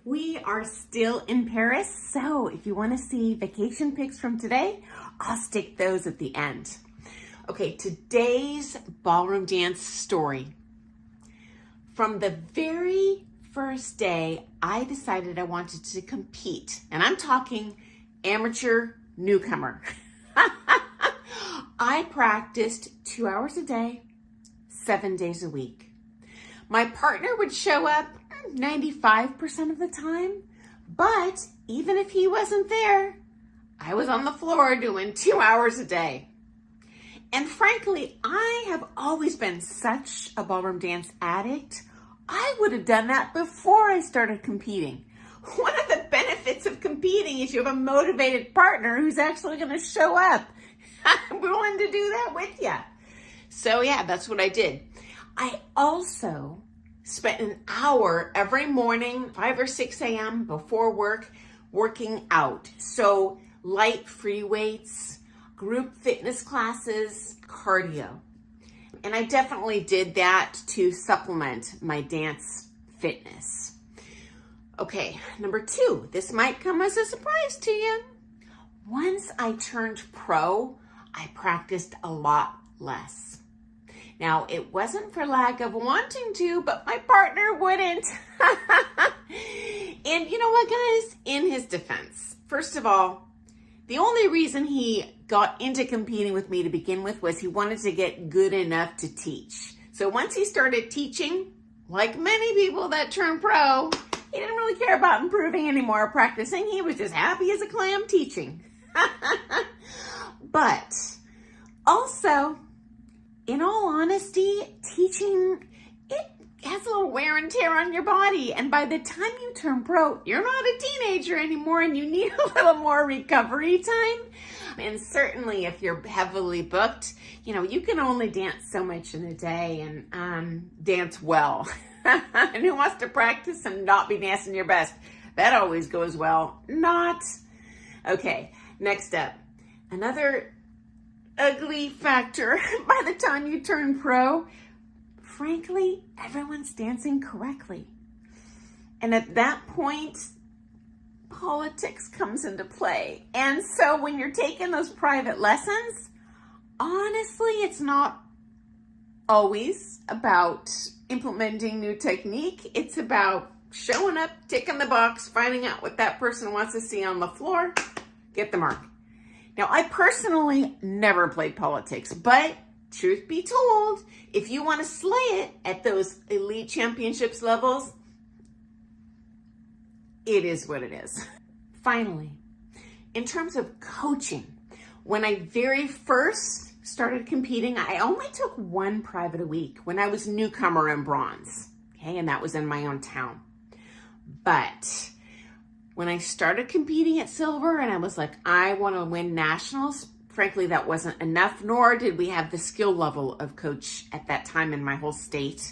We are still in Paris, so if you want to see vacation pics from today, I'll stick those at the end. Okay, today's ballroom dance story. From the very first day, I decided I wanted to compete, and I'm talking amateur newcomer. I practiced 2 hours a day, 7 days a week. My partner would show up 95% of the time, but even if he wasn't there, I was on the floor doing 2 hours a day. And frankly, I have always been such a ballroom dance addict. I would have done that before I started competing. One of the benefits of competing is you have a motivated partner who's actually going to show up. I'm willing to do that with you. So yeah, that's what I did. I also spent an hour every morning, 5 or 6 a.m. before work, working out. So light free weights, group fitness classes, cardio. And I definitely did that to supplement my dance fitness. Okay, number 2, this might come as a surprise to you. Once I turned pro, I practiced a lot less. Now, it wasn't for lack of wanting to, but my partner wouldn't. And you know what, guys? In his defense, first of all, the only reason he got into competing with me to begin with was he wanted to get good enough to teach. So once he started teaching, like many people that turn pro, he didn't really care about improving anymore, practicing. He was just happy as a clam teaching. But also, in all honesty, teaching, it has a little wear and tear on your body. And by the time you turn pro, you're not a teenager anymore and you need a little more recovery time. And certainly if you're heavily booked, you can only dance so much in a day and dance well. And who wants to practice and not be dancing your best? That always goes well. Not. Okay, next up. Another ugly factor by the time you turn pro, frankly, everyone's dancing correctly. And at that point, politics comes into play. And so when you're taking those private lessons, honestly, it's not always about implementing new technique. It's about showing up, ticking the box, finding out what that person wants to see on the floor, get the mark. Now, I personally never played politics, but truth be told, if you want to slay it at those elite championships levels, it is what it is. Finally, in terms of coaching, when I very first started competing, I only took 1 private a week when I was newcomer in bronze, okay, and that was in my own town. But when I started competing at silver and I was like, I want to win nationals, frankly, that wasn't enough, nor did we have the skill level of coach at that time in my whole state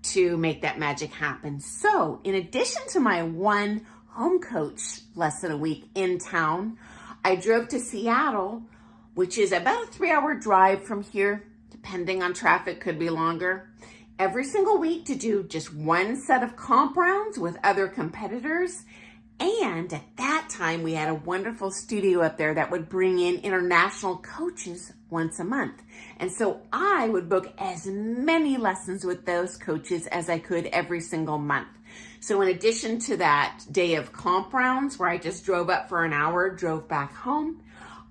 to make that magic happen. So in addition to my 1 home coach lesson a week in town, I drove to Seattle, which is about a 3-hour drive from here, depending on traffic, could be longer, every single week to do just 1 set of comp rounds with other competitors. And at that time, we had a wonderful studio up there that would bring in international coaches once a month. And so I would book as many lessons with those coaches as I could every single month. So in addition to that day of comp rounds where I just drove up for an hour, drove back home,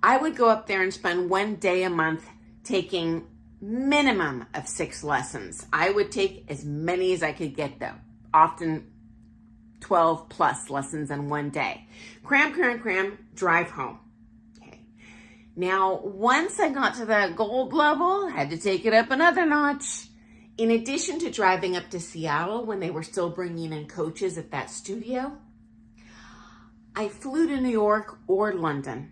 I would go up there and spend 1 day a month taking minimum of 6 lessons. I would take as many as I could get though, often 12 plus lessons in 1 day. Cram, drive home. Okay. Now, once I got to that gold level, I had to take it up another notch. In addition to driving up to Seattle when they were still bringing in coaches at that studio, I flew to New York or London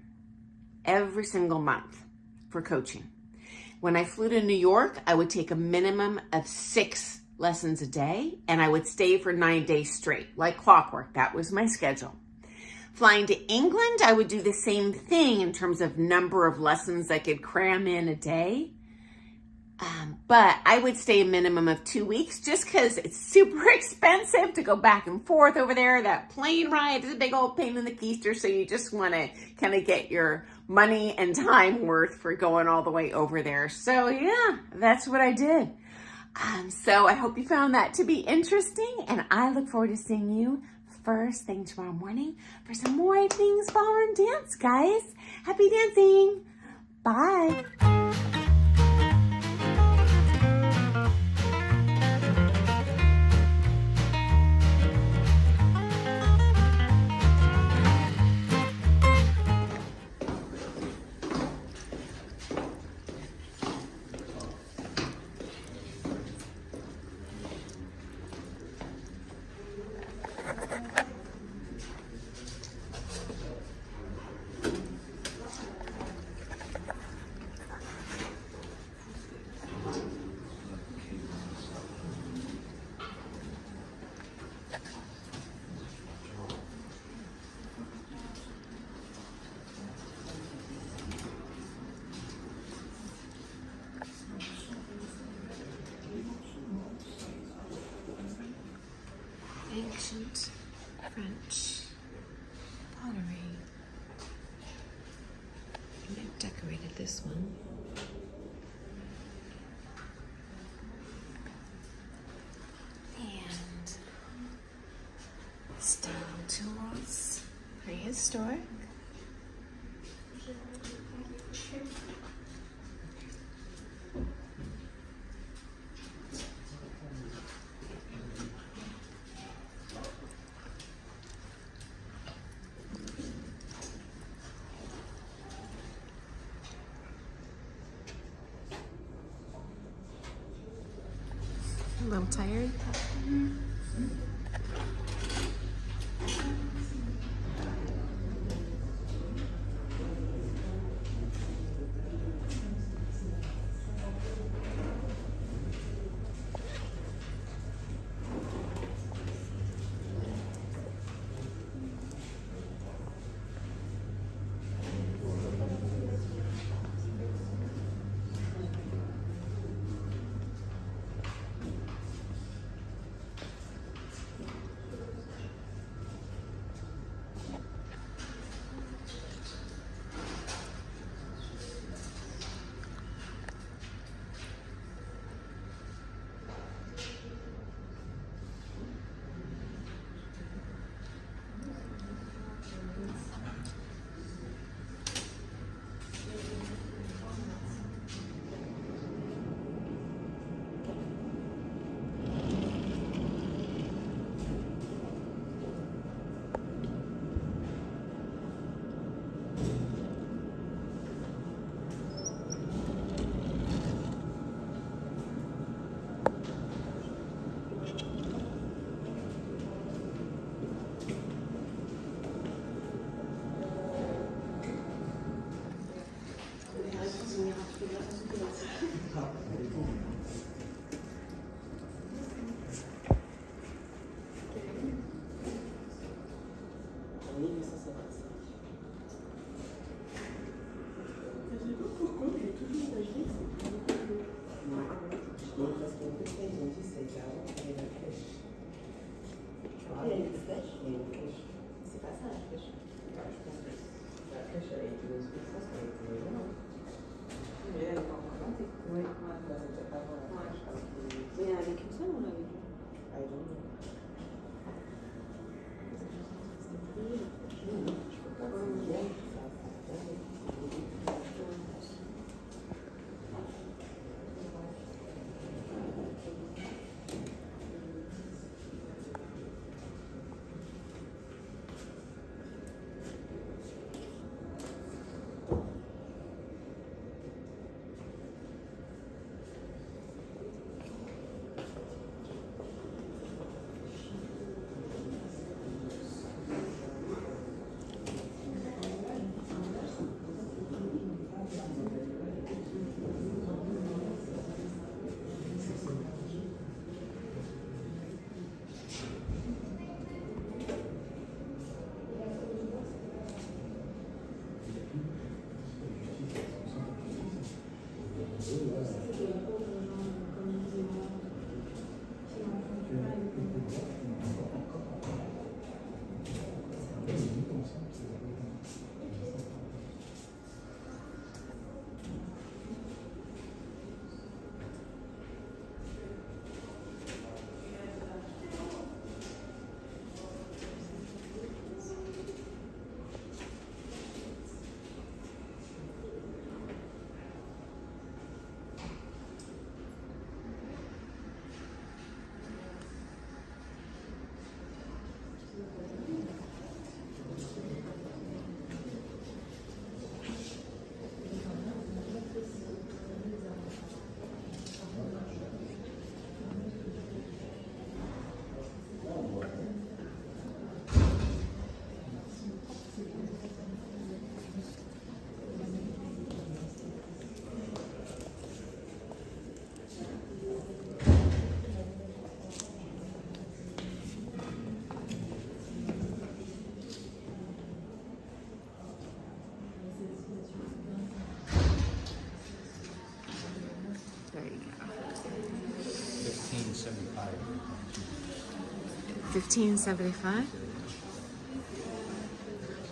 every single month for coaching. When I flew to New York, I would take a minimum of 6 lessons a day, and I would stay for 9 days straight, like clockwork. That was my schedule. Flying to England, I would do the same thing in terms of number of lessons I could cram in a day. But I would stay a minimum of 2 weeks just because it's super expensive to go back and forth over there. That plane ride is a big old pain in the keister, so you just want to kind of get your money and time worth for going all the way over there. So yeah, that's what I did. So I hope you found that to be interesting, and I look forward to seeing you first thing tomorrow morning for some more Things Ballroom Dance, guys. Happy dancing. Bye. Ancient French pottery. I've decorated this one. And stone tools, prehistoric. A little tired? $15.75.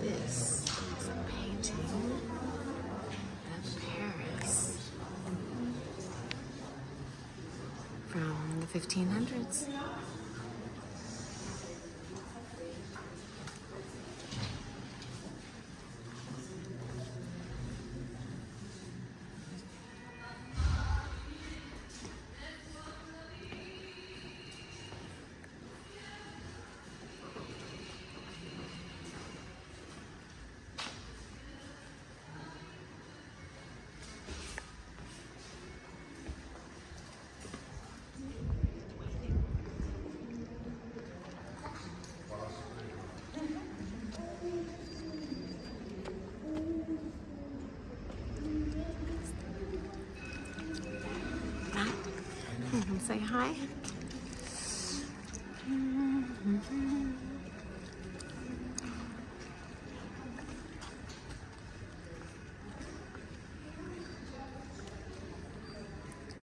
This is a painting of Paris from the 1500s. Say hi.